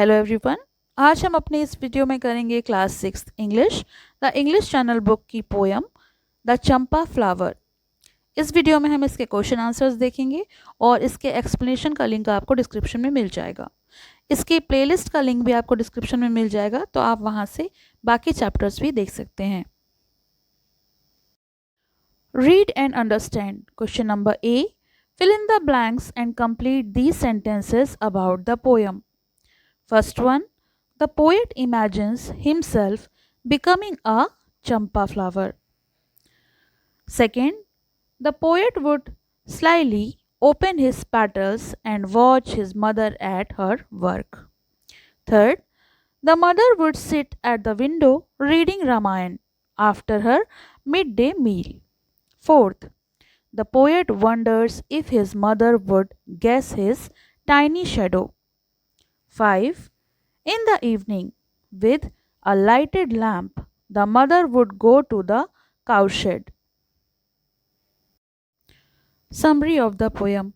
Hello everyone. आज हम अपने इस वीडियो में करेंगे class 6 English the English channel book की पोयम द चंपा फ्लावर। इस वीडियो में हम इसके क्वेश्चन आंसर्स देखेंगे और इसके एक्सप्लेनेशन का लिंक आपको डिस्क्रिप्शन में मिल जाएगा। इसकी प्लेलिस्ट का लिंक भी आपको डिस्क्रिप्शन में मिल जाएगा, तो आप वहाँ से बाकी चैप्टर्स भी देख सकते हैं। Read and understand. Question number A, fill in the blanks and complete these sentences about the poem. First one, the poet imagines himself becoming a champa flower. Second, the poet would slyly open his petals and watch his mother at her work. Third, the mother would sit at the window reading Ramayana after her midday meal. Fourth, the poet wonders if his mother would guess his tiny shadow. 5. In the evening, with a lighted lamp, the mother would go to the cowshed. Summary of the poem.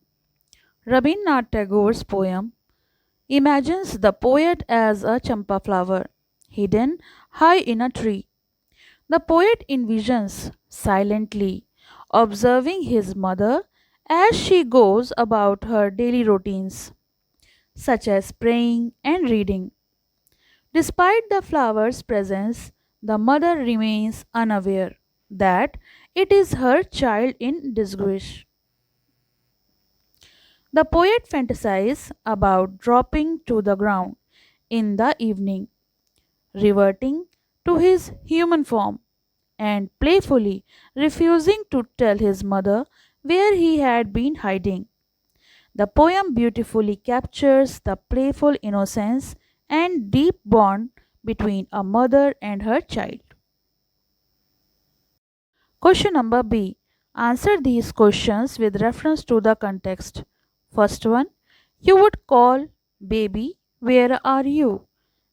Rabindranath Tagore's poem imagines the poet as a champa flower hidden high in a tree. The poet envisions silently observing his mother as she goes about her daily routines, such as praying and reading. Despite the flower's presence, the mother remains unaware that it is her child in disgrace. The poet fantasizes about dropping to the ground in the evening, reverting to his human form, and playfully refusing to tell his mother where he had been hiding. The poem beautifully captures the playful innocence and deep bond between a mother and her child. Question number B. Answer these questions with reference to the context. First one, you would call, baby, where are you?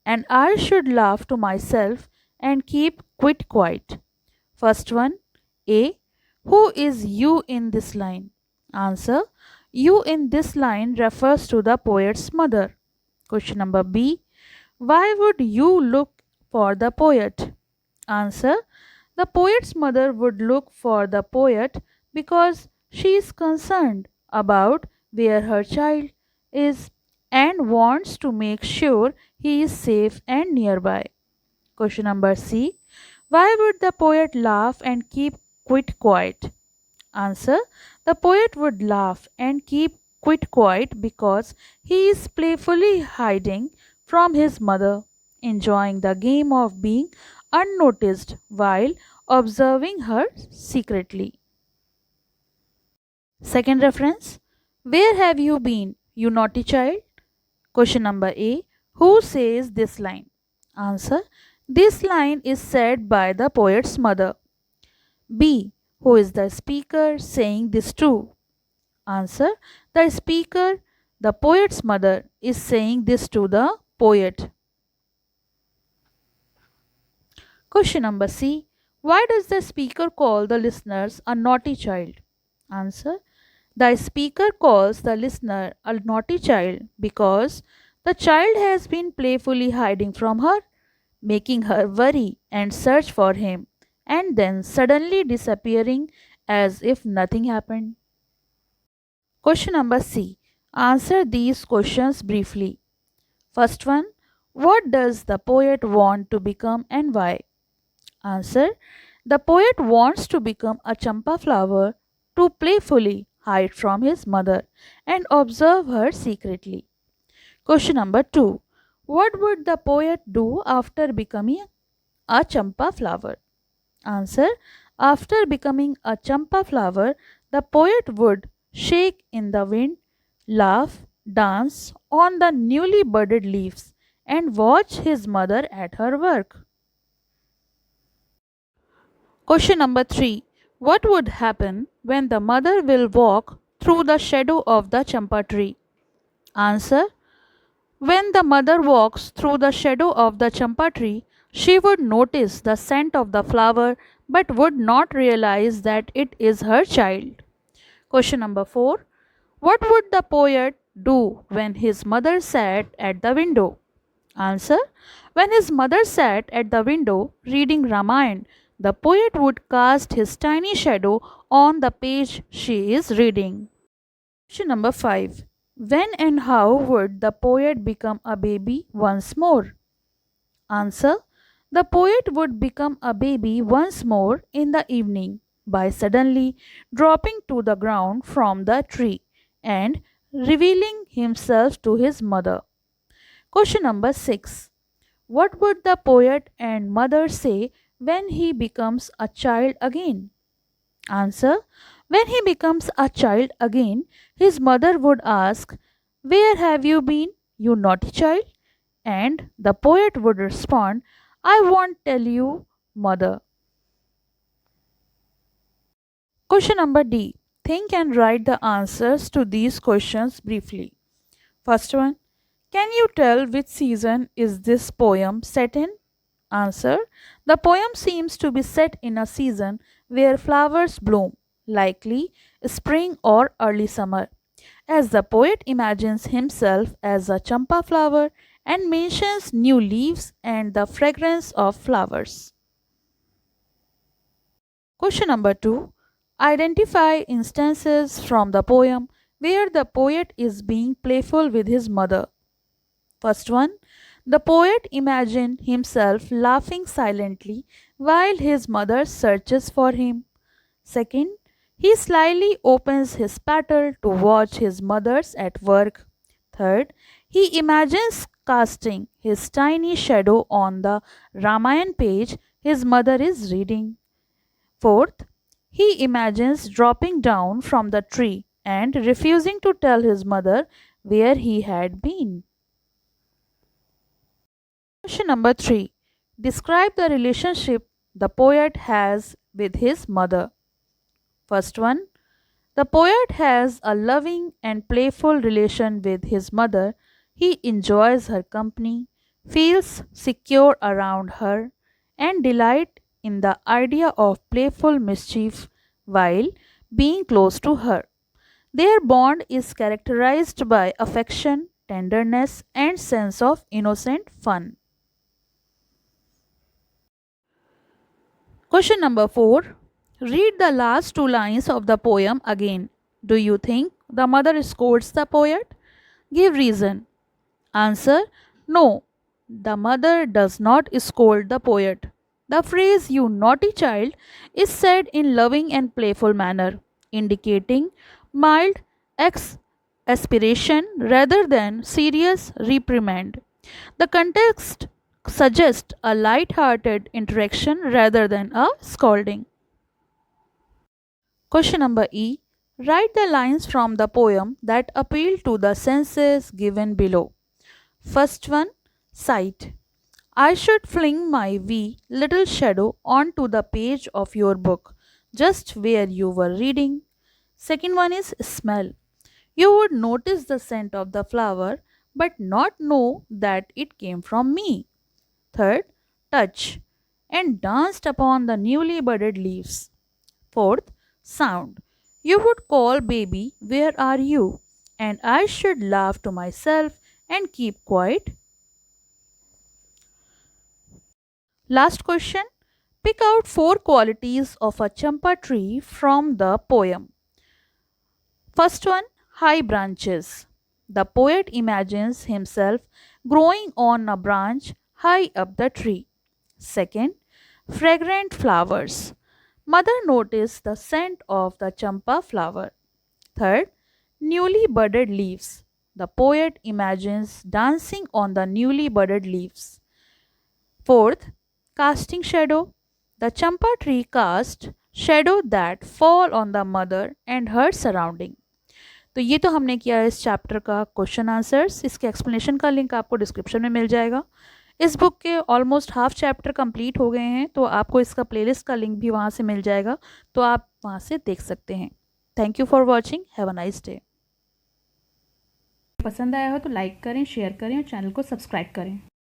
And I should laugh to myself and keep quite quiet. First one, A. Who is you in this line? Answer, you in this line refers to the poet's mother. Question number B. Why would you look for the poet? Answer, the poet's mother would look for the poet because she is concerned about where her child is and wants to make sure he is safe and nearby. Question number C. Why would the poet laugh and keep quite quiet? Answer, the poet would laugh and keep quite quiet because he is playfully hiding from his mother, enjoying the game of being unnoticed while observing her secretly. Second reference, where have you been, you naughty child? Question number A. Who says this line? Answer, this line is said by the poet's mother. B. Who is the speaker saying this to? Answer, the speaker, the poet's mother, is saying this to the poet. Question number C. Why does the speaker call the listeners a naughty child? Answer, the speaker calls the listener a naughty child because the child has been playfully hiding from her, making her worry and search for him, and then suddenly disappearing as if nothing happened. Question number C. Answer these questions briefly. First one, what does the poet want to become and why? Answer, the poet wants to become a champa flower to playfully hide from his mother and observe her secretly. Question number 2. What would the poet do after becoming a champa flower? Answer, after becoming a champa flower, the poet would shake in the wind, laugh, dance on the newly budded leaves, and watch his mother at her work. Question number 3. What would happen when the mother will walk through the shadow of the champa tree? Answer, when the mother walks through the shadow of the champa tree, she would notice the scent of the flower but would not realize that it is her child. Question number 4. What would the poet do when his mother sat at the window? Answer. When his mother sat at the window reading Ramayana, the poet would cast his tiny shadow on the page she is reading. Question number 5. When and how would the poet become a baby once more? Answer. The poet would become a baby once more in the evening by suddenly dropping to the ground from the tree and revealing himself to his mother. Question number 6. What would the poet and mother say when he becomes a child again? Answer. When he becomes a child again, his mother would ask, "Where have you been, you naughty child?" And the poet would respond, "I won't tell you, mother." Question number D. Think and write the answers to these questions briefly. First one. Can you tell which season is this poem set in? Answer. The poem seems to be set in a season where flowers bloom, likely spring or early summer, as the poet imagines himself as a champa flower and mentions new leaves and the fragrance of flowers. Question number 2. Identify instances from the poem where the poet is being playful with his mother. First one. The poet imagined himself laughing silently while his mother searches for him. Second, he slyly opens his paddle to watch his mother's at work. Third, he imagines casting his tiny shadow on the Ramayana page his mother is reading. Fourth, he imagines dropping down from the tree and refusing to tell his mother where he had been. Question number 3. Describe the relationship the poet has with his mother. First one. The poet has a loving and playful relation with his mother. He enjoys her company, feels secure around her, and delights in the idea of playful mischief while being close to her. Their bond is characterized by affection, tenderness, and sense of innocent fun. Question number 4. Read the last two lines of the poem again. Do you think the mother scolds the poet? Give reason. Answer. No, the mother does not scold the poet. The phrase "you naughty child" is said in loving and playful manner, indicating mild aspiration rather than serious reprimand. The context suggests a light-hearted interaction rather than a scolding. Question number E. Write the lines from the poem that appeal to the senses given below. First one, sight. I should fling my wee little shadow onto the page of your book, just where you were reading. Second one is smell. You would notice the scent of the flower, but not know that it came from me. Third, touch, and danced upon the newly budded leaves. Fourth, sound. You would call, "Baby, where are you?" And I should laugh to myself and keep quiet. Last question. Pick out four qualities of a champa tree from the poem. First one, high branches. The poet imagines himself growing on a branch high up the tree. Second, fragrant flowers. Mother noticed the scent of the champa flower. Third, newly budded leaves. The poet imagines dancing on the newly budded leaves. Fourth, casting shadow. The champa tree casts shadow that fall on the mother and her surrounding. तो ये तो हमने किया इस chapter का question answers. इसके explanation का link आपको डिस्क्रिप्शन में मिल जाएगा। इस बुक के ऑलमोस्ट हाफ चैप्टर कंप्लीट हो गए हैं, तो आपको इसका प्लेलिस्ट का लिंक भी वहाँ से मिल जाएगा, तो आप वहाँ से देख सकते हैं। Thank you for watching. Have a nice day. पसंद आया हो तो लाइक करें, शेयर करें और चैनल को सब्सक्राइब करें।